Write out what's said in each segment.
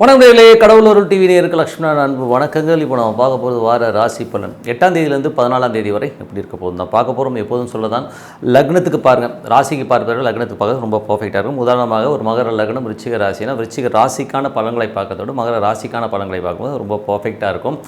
வணக்கங்களே, கடவுளூர் TV நேயருக்கு Lakshmanan அன்பு வணக்கங்கள். இப்போ நம்ம பார்க்க போகிறது வார ராசி பலன் 8ஆம் தேதியிலேருந்து 14ஆம் தேதி வரை எப்படி இருக்க போகுது தான் பார்க்க போகிறோம். எப்போதும் சொல்லதான் லக்னத்துக்கு பாருங்கள், ராசிக்கு பார்ப்பது லக்னத்துக்கு பார்க்க ரொம்ப பர்ஃபெக்டாக இருக்கும். உதாரணமாக ஒரு மகர லக்னம் விருச்சிக ராசினா விருச்சிக ராசிக்கான பலன்களை பார்க்கறதோடு மகர ராசிக்கான பலன்களை பார்க்கும்போது ரொம்ப பர்ஃபெக்டாக இருக்கும்.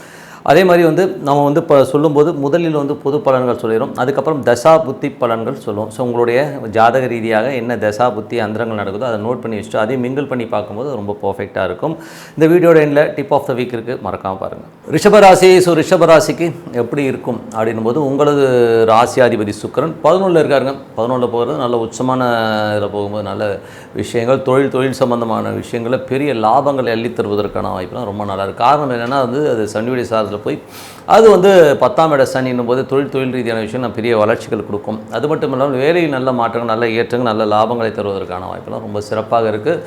அதே மாதிரி நம்ம இப்போ சொல்லும்போது முதலில் பொது பலன்கள் சொல்லிடும், அதுக்கப்புறம் தசா புத்தி பலன்கள் சொல்லுவோம். ஸோ உங்களுடைய ஜாதக ரீதியாக என்ன தசா புத்தி அந்தரங்கள் நடக்குதோ அதை நோட் பண்ணி வச்சுட்டு அதையும் மிங்கிள் பண்ணி பார்க்கும்போது ரொம்ப பர்ஃபெக்டாக இருக்கும். இந்த வீடியோட எண்டில் டிப் ஆஃப் த வீக் இருக்குது, மறக்காமல் பாருங்கள். ரிஷபராசி. ஸோ ரிஷபராசிக்கு எப்படி இருக்கும் அப்படின்னும் போது உங்களது ராசியாதிபதி சுக்கிரன் 11 இருக்காருங்க. 11 போகிறது நல்ல உச்சமான இதில் போகும்போது நல்ல விஷயங்கள் தொழில் சம்பந்தமான விஷயங்களில் பெரிய லாபங்களை அள்ளி தருவதற்கான வாய்ப்புலாம் ரொம்ப நல்லா இருக்குது. காரணம் என்னென்னா அது சனியுடைய சாரத்தில் போய் அது 10ஆம் இட சனின்னும் போது தொழில் ரீதியான விஷயம் பெரிய வளர்ச்சிகள் கொடுக்கும். அது மட்டும் இல்லாமல் வேலையில் நல்ல மாற்றங்கள், நல்ல ஏற்றங்கள், நல்ல லாபங்களை தருவதற்கான வாய்ப்புலாம் ரொம்ப சிறப்பாக இருக்குது.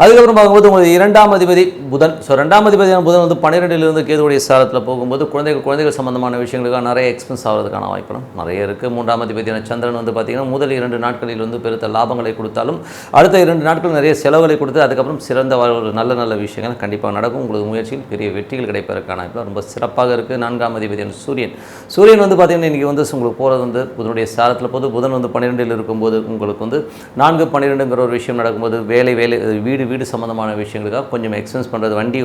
அதுக்கப்புறம் பார்க்கும்போது உங்களுக்கு 2ஆம் அதிபதி புதன். ஸோ 2ஆம் அதிபதியான புதன் 12லிருந்து கேதுவுடைய சாரத்தில் போகும்போது குழந்தைகள் சம்பந்தமான விஷயங்களுக்காக நிறைய எக்ஸ்பென்ஸ் ஆகிறதுக்கான வாய்ப்புலாம் நிறைய இருக்குது. 3ஆம் அதிபதியான சந்திரன் பார்த்திங்கன்னா முதல் 2 நாட்களில் பெருத்த லாபங்களை கொடுத்தாலும் அடுத்த 2 நாட்கள் நிறைய செலவுகளை கொடுத்து அதுக்கப்புறம் சிறந்த நல்ல விஷயங்கள் கண்டிப்பாக நடக்கும். உங்களுக்கு முயற்சியில் பெரிய வெற்றிகள் கிடைப்பதற்கான வாய்ப்புலாம் ரொம்ப சிறப்பாக இருக்குது. 4ஆம் அதிபதியான சூரியன் பார்த்திங்கன்னா இன்றைக்கி உங்களுக்கு போகிறது புதனுடைய சாரத்தில் போது புதன் 12ல் இருக்கும்போது உங்களுக்கு 4-12ங்கிற ஒரு விஷயம் நடக்கும்போது வேலை வீடு சம்மந்தமான விஷயங்களுக்காக கொஞ்சம் எக்ஸ்பென்ஸ் பண்ணுறது, வண்டி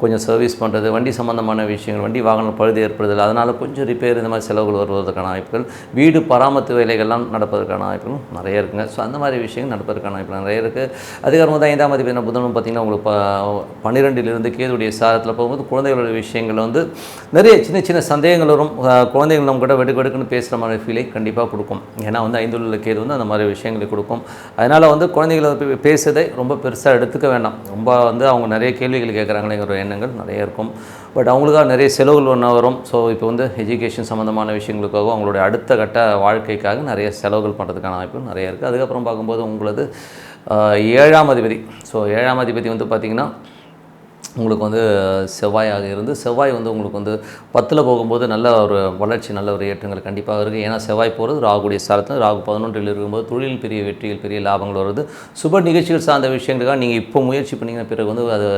கொஞ்சம் சர்வீஸ் பண்ணுறது, வண்டி சம்மந்தமான விஷயங்கள், வண்டி வாகனம் பழுது ஏற்படுதல், அதனால் கொஞ்சம் ரிப்பேர் இந்த மாதிரி செலவுகள் வருவதற்கான வாய்ப்புகள், வீடு பராமரிப்பு வேலைகள்லாம் நடப்பதற்கான வாய்ப்புகளும் நிறைய இருக்குங்க. ஸோ அந்த மாதிரி விஷயங்கள் நடப்பதற்கான வாய்ப்புகள் நிறைய இருக்குது. அதுக்கப்புறம் 5ஆம் அதிபதி புதனும் பார்த்திங்கன்னா உங்களுக்கு 12லிருந்து கேதுடைய சாரத்தில் போகும்போது குழந்தைகளோட விஷயங்கள் நிறைய சின்ன சந்தேகங்கள் வரும். குழந்தைகள் நம்ம கூட வெடுக்குன்னு பேசுகிற மாதிரி ஃபீலை கண்டிப்பாக கொடுக்கும். ஏன்னா 5ல் உள்ள கேது அந்த மாதிரி விஷயங்களை கொடுக்கும். அதனால் குழந்தைகளை பேசுறதை ரொம்ப பெருசாக எடுத்துக்க வேண்டாம். ரொம்ப அவங்க நிறைய கேள்விகள் கேட்குறாங்களேங்கிற எண்ணங்கள் நிறைய இருக்கும். பட் அவங்களுக்காக நிறைய செலவுகள் வரும். ஸோ இப்போ எஜுகேஷன் சம்மந்தமான விஷயங்களுக்காகவும் அவங்களுடைய அடுத்த கட்ட வாழ்க்கைக்காக நிறைய செலவுகள் பண்ணுறதுக்கான வாய்ப்புகள் நிறைய இருக்குது. அதுக்கப்புறம் பார்க்கும்போது உங்களது 7ஆம் அதிபதி. ஸோ 7ஆம் அதிபதி பார்த்திங்கன்னா உங்களுக்கு செவ்வாயாக இருந்து செவ்வாய் உங்களுக்கு 10ல் போகும்போது நல்ல ஒரு வளர்ச்சி, நல்ல ஒரு ஏற்றங்கள் கண்டிப்பாக இருக்குது. ஏன்னா செவ்வாய் போகிறது ராகுடைய சாரத்தில், ராகு 11ல் இருக்கும்போது தொழில் பெரிய வெற்றிகள், பெரிய லாபங்கள் வருது. சுப நிகழ்ச்சிகள் சார்ந்த விஷயங்களுக்காக நீங்கள் இப்போ முயற்சி பண்ணிங்கன்னா பிறகு அது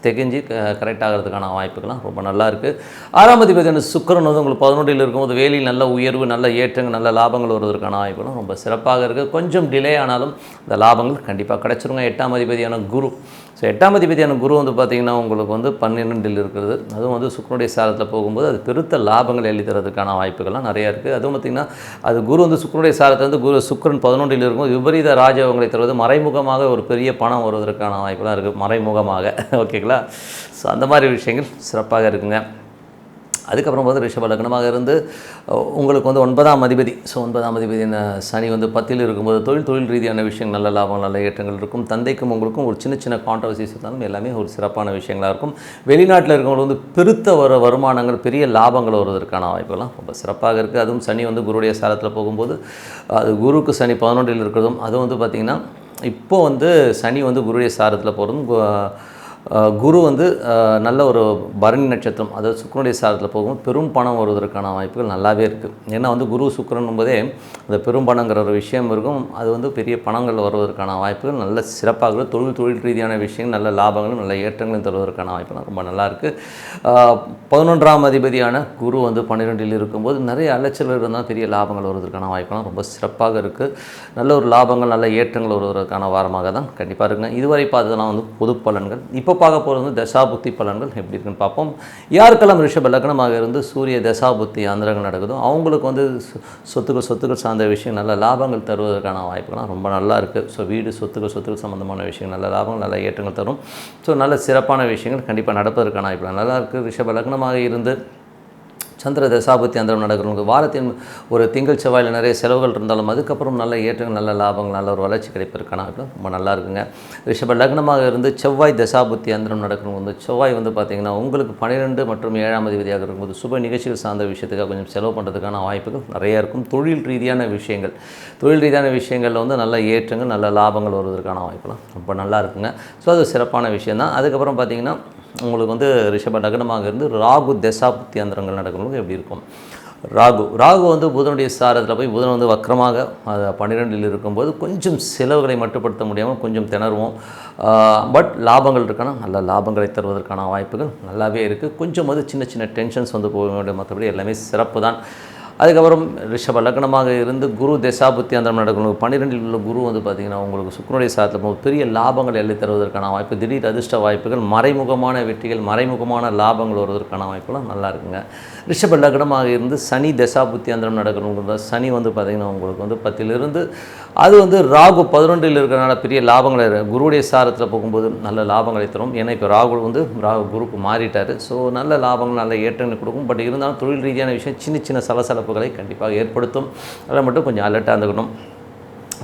திகஞ்சு கரெக்ட் ஆகிறதுக்கான வாய்ப்புகள்லாம் ரொம்ப நல்லா இருக்குது. 6ஆம் அதிபதி சுக்கிரன் உங்களுக்கு 11ல் இருக்கும்போது வேலையில் நல்ல உயர்வு, நல்ல ஏற்றங்கள், நல்ல லாபங்கள் வருவதற்கான வாய்ப்புகளும் ரொம்ப சிறப்பாக இருக்குது. கொஞ்சம் டிலே ஆனாலும் இந்த லாபங்கள் கண்டிப்பாக கிடச்சிருங்க. 8ஆம் அதிபதியான குரு. ஸோ 8ஆம் அதிபதியான குரு பார்த்திங்கன்னா உங்களுக்கு 12ல் இருக்கிறது. அதுவும் சுக்கிரனுடைய சாரத்தில் போகும்போது அது பெருத்த லாபங்கள் எழுதி தரதுக்கான வாய்ப்புகள்லாம் நிறையா இருக்குது. அதுவும் பார்த்திங்கன்னா அது குரு சுக்கிரனுடைய சாரத்தில் சுக்கிரன் 11ல் இருக்கும் விபரீத ராஜயோகங்களை தருவது, மறைமுகமாக ஒரு பெரிய பணம் வருவதற்கான வாய்ப்புலாம் இருக்குது, மறைமுகமாக. ஓகேங்களா? ஸோ அந்த மாதிரி விஷயங்கள் சிறப்பாக இருக்குங்க. அதுக்கப்புறம் ரிஷப லக்னமாக இருந்து உங்களுக்கு 9ஆம் அதிபதி. ஸோ 9ஆம் அதிபதி சனி 10ல் இருக்கும்போது தொழில் ரீதியான விஷயங்கள், நல்ல லாபம், நல்ல ஏற்றங்கள் இருக்கும். தந்தைக்கும் உங்களுக்கும் ஒரு சின்ன கான்ட்ரவர்சிஸ் இருந்தாலும் எல்லாமே ஒரு சிறப்பான விஷயங்களாக இருக்கும். வெளிநாட்டில் இருக்கவங்க பெருத்த வருமானங்கள், பெரிய லாபங்கள் வருவதற்கான வாய்ப்புகள்லாம் ரொம்ப சிறப்பாக இருக்குது. அதுவும் சனி குருடைய சாரத்தில் போகும்போது அது குருக்கு சனி 11ல் இருக்கிறதும், அதுவும் பார்த்திங்கன்னா இப்போ சனி குருடைய சாரத்தில் போகிறதும், குரு நல்ல ஒரு பரணி நட்சத்திரம், அதாவது சுக்கிரனுடைய சாரத்தில் போகும் பெரும் பணம் வருவதற்கான வாய்ப்புகள் நல்லாவே இருக்குது. ஏன்னா குரு சுக்கிரன் என்பதே அந்த பெரும் பணங்கிற ஒரு விஷயம் இருக்கும். அது பெரிய பணங்கள் வருவதற்கான வாய்ப்புகள் நல்ல சிறப்பாக இருக்குது. தொழில் ரீதியான விஷயங்கள், நல்ல லாபங்களும் நல்ல ஏற்றங்களும் தருவதற்கான வாய்ப்புகள் ரொம்ப நல்லாயிருக்கு. 11ஆம் அதிபதியான குரு 12ல் இருக்கும்போது நிறைய அலைச்சல் இருந்தால் பெரிய லாபங்கள் வருவதற்கான வாய்ப்புலாம் ரொம்ப சிறப்பாக இருக்குது. நல்ல ஒரு லாபங்கள், நல்ல ஏற்றங்கள் வருவதற்கான வாரமாக தான் கண்டிப்பாக இருக்குங்க. இதுவரை பார்த்ததெல்லாம் பொது பலன்கள். இப்போ பார்க்க போகிறது தசாபுத்தி பலன்கள் எப்படி இருக்குன்னு பார்ப்போம். யாருக்கெல்லாம் ரிஷப லக்னமாக இருந்து சூரிய தசாபுத்தி அந்தரங்கள் நடக்குதோ அவங்களுக்கு சொத்துக்கள் சார்ந்த விஷயம், நல்ல லாபங்கள் தருவதற்கான வாய்ப்புகள்லாம் ரொம்ப நல்லா இருக்குது. ஸோ வீடு சொத்துக்கள் சம்மந்தமான விஷயங்கள், நல்ல லாபங்கள், நல்ல ஏற்றங்கள் தரும். ஸோ நல்ல சிறப்பான விஷயங்கள் கண்டிப்பாக நடப்பதற்கான வாய்ப்புகள் நல்லா இருக்குது. ரிஷப லக்னமாக இருந்து சந்திர தசாபத்தி அந்தரம் நடக்கிறவங்க வாரத்தின் ஒரு திங்கள் செவ்வாயில் நிறைய செலவுகள் இருந்தாலும் அதுக்கப்புறம் நல்ல ஏற்றங்கள், நல்ல லாபங்கள், நல்ல ஒரு வளர்ச்சி கிடைப்பதற்கான ரொம்ப நல்லா இருக்குங்க. ரிஷப லக்னமாக இருந்து செவ்வாய் தசாபுத்தி அந்தரம் நடக்கிறவங்க செவ்வாய் பார்த்திங்கன்னா உங்களுக்கு 12 மற்றும் 7ஆம் அதிபதியாக இருக்கும்போது சுப நிகழ்ச்சிகள் சார்ந்த விஷயத்துக்காக கொஞ்சம் செலவு பண்ணுறதுக்கான வாய்ப்புகள் நிறையா இருக்கும். தொழில் ரீதியான விஷயங்களில் நல்ல ஏற்றங்கள், நல்ல லாபங்கள் வருவதற்கான வாய்ப்புலாம் ரொம்ப நல்லா இருக்குங்க. ஸோ அது சிறப்பான விஷயந்தான். அதுக்கப்புறம் பார்த்திங்கன்னா உங்களுக்கு ரிஷப லக்னமாக இருந்து ராகு தசாபுத்தி அந்தரங்கள் நடக்கிறவங்க எப்படி இருக்கும். ராகு வந்து புதனுடைய சாரத்தில் போய் புதன் வந்து வக்கரமாக 12 இருக்கும்போது கொஞ்சம் செலவுகளை மட்டுப்படுத்த முடியாமல் கொஞ்சம் திணறுவோம். பட் லாபங்கள் இருக்கானா நல்ல லாபங்களை தருவதற்கான வாய்ப்புகள் நல்லாவே இருக்குது. கொஞ்சம் வந்து சின்ன சின்ன டென்ஷன்ஸ் வந்து போக வேண்டிய, மற்றபடி எல்லாமே சிறப்பு தான். அதுக்கப்புறம் ரிஷப லக்னமாக இருந்து குரு தசாபுத்தி அந்த நடக்கணும். 12 உள்ள குரு வந்து பார்த்திங்கன்னா உங்களுக்கு சுக்கிரனுடைய சாரத்தில் பெரிய லாபங்கள் எள்ளி தருவதற்கான வாய்ப்பு, திடீர் அதிர்ஷ்ட வாய்ப்புகள், மறைமுகமான வெற்றிகள், மறைமுகமான லாபங்கள் வருவதற்கான வாய்ப்புகளும் நல்லா இருக்குங்க. ரிஷப லக்னமாக இருந்து சனி தசாபுத்தி அந்த நடக்கணுங்கிறத சனி வந்து பார்த்திங்கன்னா உங்களுக்கு வந்து 10 அது வந்து ராகு 11 இருக்கிறனால பெரிய லாபங்களை குருவுடைய சாரத்தில் போகும்போது நல்ல லாபங்களை தரும். ஏன்னா இப்போ ராகு குருக்கு மாறிட்டார். ஸோ நல்ல லாபங்கள் நல்ல ஏற்றங்களை கொடுக்கும். பட் இருந்தாலும் தொழில் ரீதியான விஷயம் சின்ன சின்ன சலசலப்புகளை கண்டிப்பாக ஏற்படுத்தும். அதில் மட்டும் கொஞ்சம் அலர்ட்டாக இருந்துக்கணும்.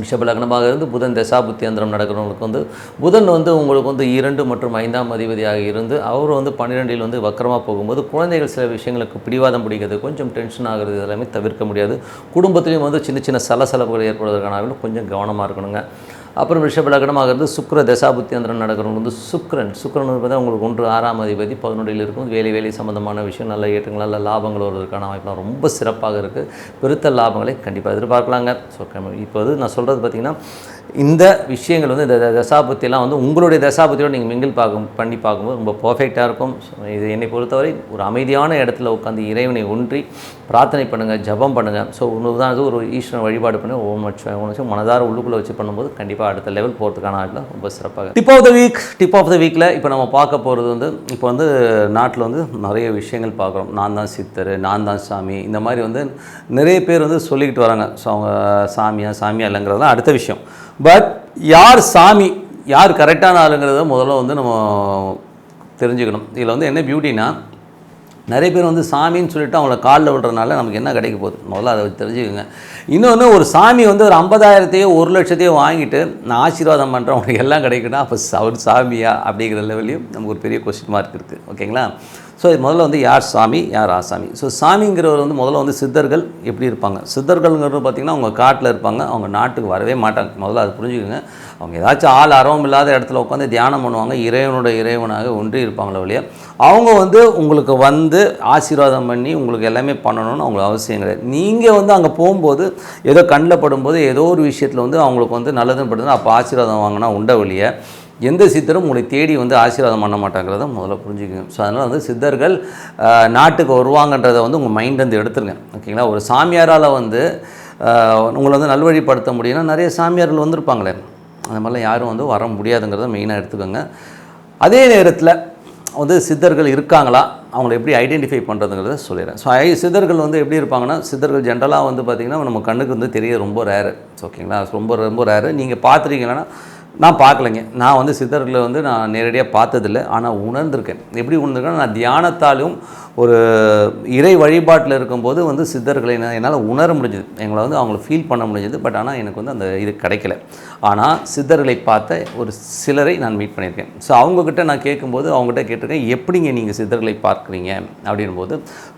ரிஷப லக்னமாக இருந்து புதன் தசாபுத்தி அந்தரம் நடக்கிறவங்களுக்கு வந்து புதன் வந்து உங்களுக்கு வந்து 2 மற்றும் 5ஆம் அதிபதியாக இருந்து அவர் வந்து 12 வந்து வக்கரமாக போகும்போது குழந்தைகள் சில விஷயங்களுக்கு பிடிவாதம் பிடிக்கிறது, கொஞ்சம் டென்ஷன் ஆகிறது, இதெல்லாமே தவிர்க்க முடியாது. குடும்பத்திலையும் வந்து சின்ன சின்ன சலசலப்புகள் ஏற்படுவதற்கான கொஞ்சம் கவனமாக இருக்கணுங்க. அப்புறம் ரிஷப லக்னமாக இருந்து சுக்கிர தசாபுத்தி அந்தரம் நடக்கிறவங்க வந்து சுக்கிரன் வந்து உங்களுக்கு 1 6ஆம் அதிபதி 11 இருக்கும். வேலை சம்பந்தமான விஷயம் நல்ல ஏற்றங்கள் நல்ல லாபங்கள் வருவதற்கான வாய்ப்பு ரொம்ப சிறப்பாக இருக்குது. பெருத்த லாபங்களை கண்டிப்பாக எதிர்பார்க்கலாங்க. ஸோ இப்போ வந்து நான் சொல்கிறது பார்த்திங்கன்னா இந்த விஷயங்கள் வந்து இந்த தசாபுத்தியெல்லாம் வந்து உங்களுடைய தசாபுத்தியோடு நீங்கள் மிங்கிள் பண்ணி பார்க்கும்போது ரொம்ப பர்ஃபெக்டாக இருக்கும். இது என்னை பொறுத்தவரை ஒரு அமைதியான இடத்துல உட்காந்து இறைவனை ஒன்றி பிரார்த்தனை பண்ணுங்கள், ஜபம் பண்ணுங்கள். ஸோ உதாரணத்துக்கு ஒரு ஈஸ்வரன் வழிபாடு பண்ணி ஒவ்வொரு மனதார உள்ளுக்குள்ளே வச்சு பண்ணும்போது கண்டிப்பாக அடுத்த லெவல் போகிறதுக்கான ஆட்கள் ரொம்ப சிறப்பாக. டிப் ஆஃப் த வீக்கில் இப்போ நம்ம பார்க்க போகிறது வந்து இப்போ வந்து நாட்டில் வந்து நிறைய விஷயங்கள் பார்க்குறோம். நான் தான் சித்தர், நான் தான் சாமி, இந்த மாதிரி வந்து நிறைய பேர் வந்து சொல்லிக்கிட்டு வராங்க. ஸோ அவங்க சாமியா இல்லைங்கிறது தான் அடுத்த விஷயம். பட் யார் சாமி யார் கரெக்டான ஆளுங்கிறத முதல்ல வந்து நம்ம தெரிஞ்சுக்கணும். இதில் வந்து என்ன பியூட்டினா நிறைய பேர் வந்து சாமின்னு சொல்லிட்டு அவங்கள காலில் விடுறதுனால நமக்கு என்ன கிடைக்க போகுது முதல்ல அதை தெரிஞ்சுக்கோங்க. இன்னொன்று ஒரு சாமி வந்து ஒரு 50,000 1 லட்சத்தையோ வாங்கிட்டு நான் ஆசீர்வாதம் பண்ணுறேன் அவங்களுக்கு எல்லாம் கிடைக்குன்னா அப்போ அவர் சாமியா அப்படிங்கிற லெவலையும் நமக்கு ஒரு பெரிய கொஸ்டின் மார்க் இருக்குது. ஓகேங்களா? ஸோ முதல்ல வந்து யார் சாமி யார் ஆசாமி. ஸோ சாமிங்கிறவர் வந்து முதல்ல வந்து சித்தர்கள் எப்படி இருப்பாங்க. சித்தர்கள்ங்கிறது பார்த்திங்கன்னா அவங்க காட்டில் இருப்பாங்க, அவங்க நாட்டுக்கு வரவே மாட்டாங்க. முதல்ல அது புரிஞ்சுக்கோங்க. அவங்க ஏதாச்சும் ஆள் அரவம் இல்லாத இடத்துல உட்காந்து தியானம் பண்ணுவாங்க, இறைவனாக ஒன்றி இருப்பாங்களே வழியாக அவங்க வந்து உங்களுக்கு வந்து ஆசீர்வாதம் பண்ணி உங்களுக்கு எல்லாமே பண்ணணும்னு அவங்களுக்கு அவசியம் கிடையாது. நீங்கள் வந்து அங்கே போகும்போது ஏதோ கண்ணில் படும்போது ஏதோ ஒரு விஷயத்தில் வந்து அவங்களுக்கு வந்து நல்லதுன்னு படுதுன்னா அப்போ ஆசீர்வாதம் வாங்கினா உண்ட வழியை எந்த சித்தரும் உங்களை தேடி வந்து ஆசீர்வாதம் பண்ண மாட்டாங்கிறத முதல்ல புரிஞ்சுக்கோங்க. ஸோ அதனால் வந்து சித்தர்கள் நாட்டுக்கு வருவாங்கன்றதை வந்து உங்கள் மைண்ட் வந்து எடுத்துருங்க. ஓகேங்களா? ஒரு சாமியாரால் வந்து உங்களை வந்து நல்வழிப்படுத்த முடியும்னா நிறைய சாமியார்கள் வந்திருப்பாங்களே, அந்த மாதிரிலாம் யாரும் வந்து வர முடியாதுங்கிறத மெயினாக எடுத்துக்கோங்க. அதே நேரத்தில் வந்து சித்தர்கள் இருக்காங்களா, அவங்கள எப்படி ஐடென்டிஃபை பண்ணுறதுங்கிறத சொல்லிடுறேன். ஸோ சித்தர்கள் வந்து எப்படி இருப்பாங்கன்னா, சித்தர்கள் ஜென்ரலாக வந்து பார்த்திங்கன்னா நம்ம கண்ணுக்கு வந்து தெரிய ரொம்ப ரேரு. ஓகேங்களா? ரொம்ப ரேரு. நீங்கள் பார்த்துருக்கீங்கன்னா நான் பார்க்கலைங்க. நான் வந்து சித்தர்களை வந்து நான் நேரடியாக பார்த்ததில்லை, ஆனால் உணர்ந்திருக்கேன். எப்படி உணர்ந்திருக்கேன்னா நான் தியானத்தாலும் ஒரு இறை வழிபாட்டில் இருக்கும்போது வந்து சித்தர்களை என்னால் உணர முடிஞ்சுது, எங்களை வந்து அவங்கள ஃபீல் பண்ண முடிஞ்சது. பட் ஆனால் எனக்கு வந்து அந்த இது கிடைக்கல. ஆனால் சித்தர்களை பார்த்த ஒரு சிலரை நான் மீட் பண்ணியிருக்கேன். ஸோ அவங்கக்கிட்ட நான் கேட்கும்போது அவங்ககிட்ட கேட்டிருக்கேன், எப்படிங்க நீங்கள் சித்தர்களை பார்க்குறீங்க அப்படின்போது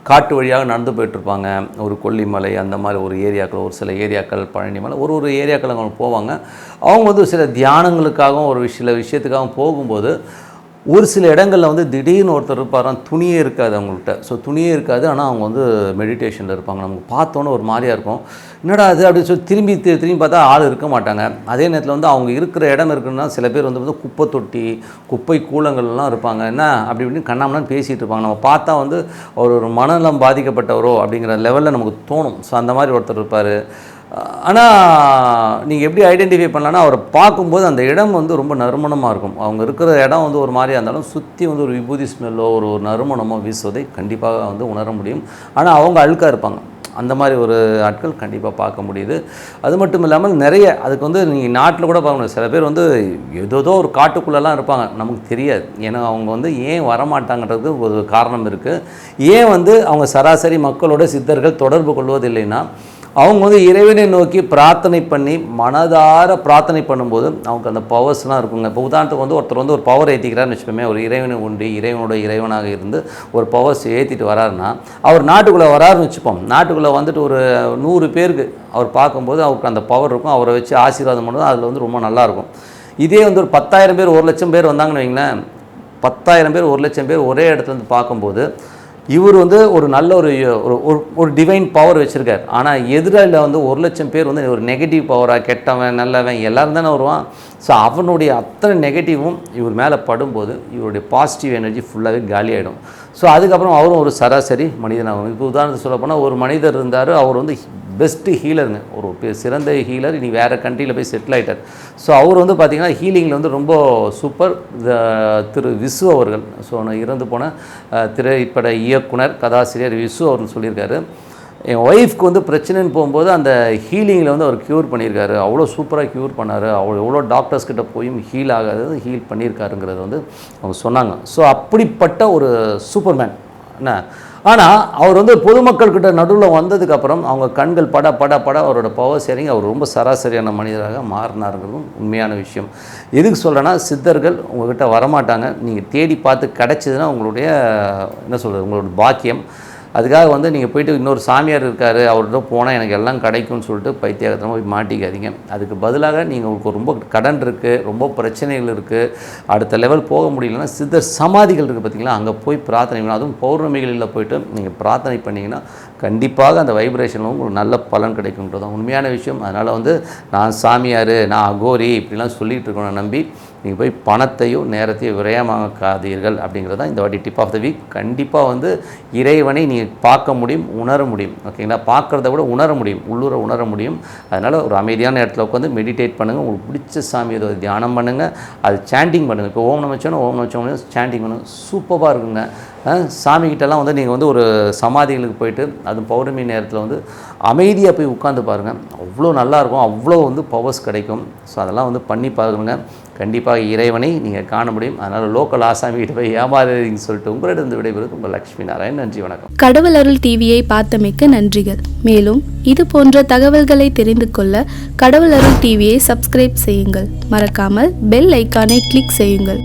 காட்டு வழியாக நடந்து போயிட்டுருப்பாங்க. ஒரு கொல்லிமலை அந்த மாதிரி ஒரு ஏரியாக்கள், ஒரு சில ஏரியாக்கள் பழனிமலை, ஒரு ஏரியாக்கள் அவங்க போவாங்க. அவங்க வந்து சில தியானங்களுக்காகவும் ஒரு சில விஷயத்துக்காகவும் போகும்போது ஒரு சில இடங்களில் வந்து திடீர்னு ஒருத்தர் இருப்பாராம், துணியே இருக்காது அவங்கள்ட்ட. ஸோ துணியே இருக்காது, ஆனால் அவங்க வந்து மெடிடேஷனில் இருப்பாங்க. நமக்கு பார்த்தோன்னே ஒரு மாதிரியாக இருக்கும், என்னடா அது அப்படின்னு சொல்லி திரும்பி பார்த்தா ஆள் இருக்க மாட்டாங்க. அதே நேரத்தில் வந்து அவங்க இருக்கிற இடம் இருக்குன்னா சில பேர் வந்து குப்பை தொட்டி குப்பை கூலங்கள்லாம் இருப்பாங்க. என்ன அப்படி இப்படின்னு கண்ணாமலாம் பேசிகிட்டு இருப்பாங்க. நம்ம பார்த்தா வந்து ஒரு மனநலம் பாதிக்கப்பட்டவரோ அப்படிங்கிற லெவலில் நமக்கு தோணும். ஸோ அந்த மாதிரி ஒருத்தர் இருப்பார். ஆனால் நீங்கள் எப்படி ஐடென்டிஃபை பண்ணலான்னா அவரை பார்க்கும்போது அந்த இடம் வந்து ரொம்ப நறுமணமாக இருக்கும். அவங்க இருக்கிற இடம் வந்து ஒரு மாதிரியாக இருந்தாலும் சுற்றி வந்து ஒரு விபூதி ஸ்மெல்லோ ஒரு நறுமணமோ வீசுவதை கண்டிப்பாக வந்து உணர முடியும். ஆனால் அவங்க அழுக்காக இருப்பாங்க. அந்த மாதிரி ஒரு ஆட்கள் கண்டிப்பாக பார்க்க முடியுது. அது மட்டும் இல்லாமல் நிறைய அதுக்கு வந்து நீங்கள் நாட்டில் கூட பார்க்க முடியும். சில பேர் வந்து ஏதோ ஒரு காட்டுக்குள்ளெல்லாம் இருப்பாங்க, நமக்கு தெரியாது. ஏன்னா அவங்க வந்து ஏன் வரமாட்டாங்கன்றது ஒரு காரணம் இருக்குது. ஏன் வந்து அவங்க சராசரி மக்களோட சித்தர்கள் தொடர்பு கொள்வதில்லைன்னா அவங்க வந்து இறைவனை நோக்கி பிரார்த்தனை பண்ணி மனதார பிரார்த்தனை பண்ணும்போது அவங்க அந்த பவர்ஸ்லாம் இருக்குங்க. இப்போ உதாரணத்துக்கு வந்து ஒருத்தர் வந்து ஒரு பவர் ஏற்றிக்கிறாருன்னு வச்சுப்போமே, ஒரு இறைவனை ஒன்றி இறைவனாக இருந்து ஒரு பவர்ஸ் ஏற்றிட்டு வராருன்னா அவர் நாட்டுக்குள்ளே வராருன்னு வச்சுப்போம். நாட்டுக்குள்ளே வந்துட்டு ஒரு 100 பேருக்கு அவர் பார்க்கும்போது அவருக்கு அந்த பவர் இருக்கும். அவரை வச்சு ஆசீர்வாதம் பண்ணுறது அதில் வந்து ரொம்ப நல்லாயிருக்கும். இதே வந்து ஒரு 10,000 பேர் 1 லட்சம் பேர் வந்தாங்கன்னு வைங்களேன், 10,000 பேர் 1 லட்சம் பேர் ஒரே இடத்துல வந்து பார்க்கும்போது இவர் வந்து ஒரு நல்ல ஒரு டிவைன் பவர் வச்சுருக்கார். ஆனால் எதிராளியில் வந்து 1,00,000 பேர் வந்து ஒரு நெகட்டிவ் பவராக, கெட்டவன் நல்லவன் எல்லாரும் தானே வருவான். ஸோ அவனுடைய அத்தனை நெகட்டிவும் இவர் மேலே படும்போது இவருடைய பாசிட்டிவ் எனர்ஜி ஃபுல்லாகவே காலியாகிடும். ஸோ அதுக்கப்புறம் அவரும் ஒரு சராசரி மனிதனாகும். இப்போ உதாரணத்துக்கு சொல்ல போனால் ஒரு மனிதர் இருந்தார், அவர் வந்து பெஸ்ட்டு ஹீலருங்க, ஒரு சிறந்த ஹீலர். இனி வேறு கண்ட்ரியில் போய் செட்டில் ஆகிட்டார். ஸோ அவர் வந்து பார்த்திங்கன்னா ஹீலிங்கில் வந்து ரொம்ப சூப்பர். திரு விசு அவர்கள், ஸோ இறந்து போன திரைப்பட இயக்குனர் கதாசிரியர் விசு அவர்கள் சொல்லியிருக்காரு, என் ஒய்ஃப்க்கு வந்து பிரச்சனைன்னு போகும்போது அந்த ஹீலிங்கில் வந்து அவர் க்யூர் பண்ணியிருக்காரு, அவ்வளோ சூப்பராக க்யூர் பண்ணார், எவ்வளோ டாக்டர்ஸ்கிட்ட போயும் ஹீல் ஆகாதது ஹீல் பண்ணியிருக்காருங்கிறது வந்து அவங்க சொன்னாங்க. ஸோ அப்படிப்பட்ட ஒரு சூப்பர்மேன் என்ன. ஆனால் அவர் வந்து பொதுமக்கள்கிட்ட நடுவில் வந்ததுக்கப்புறம் அவங்க கண்கள் பட பட பட அவரோட பவர் ஷேரிங் அவர் ரொம்ப சராசரியான மனிதராக மாறினாருங்கிறதும் உண்மையான விஷயம். எதுக்கு சொல்கிறேன்னா, சித்தர்கள் உங்கள்கிட்ட வரமாட்டாங்க, நீங்கள் தேடி பார்த்து கிடச்சிதுன்னா உங்களுடைய என்ன சொல்கிறது, உங்களோட பாக்கியம். அதுக்காக வந்து நீங்கள் போய்ட்டு இன்னொரு சாமியார் இருக்கார் அவர்கிட்ட போனால் எனக்கு எல்லாம் கிடைக்கும்னு சொல்லிட்டு பைத்தியகாரத்தமாக போய் மாட்டிக்காதீங்க. அதுக்கு பதிலாக நீங்கள் உங்களுக்கு ரொம்ப கடன் இருக்குது, ரொம்ப பிரச்சனைகள் இருக்குது, அடுத்த லெவல் போக முடியலன்னா சித்தர் சமாதிகள் இருக்குது பார்த்திங்களா, அங்கே போய் பிரார்த்தனை பண்ணணும். அதுவும் பௌர்ணமிகளில் போய்ட்டு நீங்கள் பிரார்த்தனை பண்ணிங்கன்னா கண்டிப்பாக அந்த வைப்ரேஷனில் உங்களுக்கு நல்ல பலன் கிடைக்கும்ன்றது தான் உண்மையான விஷயம். அதனால் வந்து நான் சாமியார், நான் அகோரி இப்படிலாம் சொல்லிகிட்டு இருக்கணும் நம்பி நீங்கள் போய் பணத்தையும் நேரத்தையும் விரயமாக்காதீர்கள் அப்படிங்கிறது தான் இந்த வாட்டி டிப் ஆஃப் த வீக். கண்டிப்பாக வந்து இறைவனை நீங்கள் பார்க்க முடியும், உணர முடியும். ஓகேங்களா, பார்க்குறத விட உணர முடியும், உள்ளூர உணர முடியும். அதனால் ஒரு அமைதியான இடத்துல உட்காந்து மெடிடேட் பண்ணுங்கள், உங்களுக்கு பிடிச்ச சாமி ஏதோ தியானம் பண்ணுங்கள், அது சாண்டிங் பண்ணுங்கள். இப்போ ஓம் நமச்சிவாய ஓம் நமச்சிவாய சாண்டிங் பண்ணுங்கள், சூப்பராக இருக்குங்க. சாமிக்கிட்டலாம் வந்து நீங்கள் வந்து ஒரு சமாதிகளுக்கு போயிட்டு அதுவும் பௌர்ணமி நேரத்தில் வந்து அமைதியாக போய் உட்காந்து பாருங்கள், அவ்வளோ நல்லாயிருக்கும், அவ்வளோ வந்து பவர்ஸ் கிடைக்கும். ஸோ அதெல்லாம் வந்து பண்ணி பாருங்க, கண்டிப்பாக இறைவனை நீங்கள் காண முடியும். அதனால் லோக்கல் ஆசாமிகிட்ட போய் ஏமாறுறீங்கன்னு சொல்லிட்டு உங்களிடம் விடைபெறுவது உங்கள் லக்ஷ்மி நாராயண். நன்றி, வணக்கம். கடவுள் அருள் டிவியை பார்த்தமைக்கு நன்றிகள். மேலும் இது போன்ற தகவல்களை தெரிந்து கொள்ள கடவுள் அருள் டிவியை சப்ஸ்கிரைப் செய்யுங்கள். மறக்காமல் பெல் ஐக்கானை கிளிக் செய்யுங்கள்.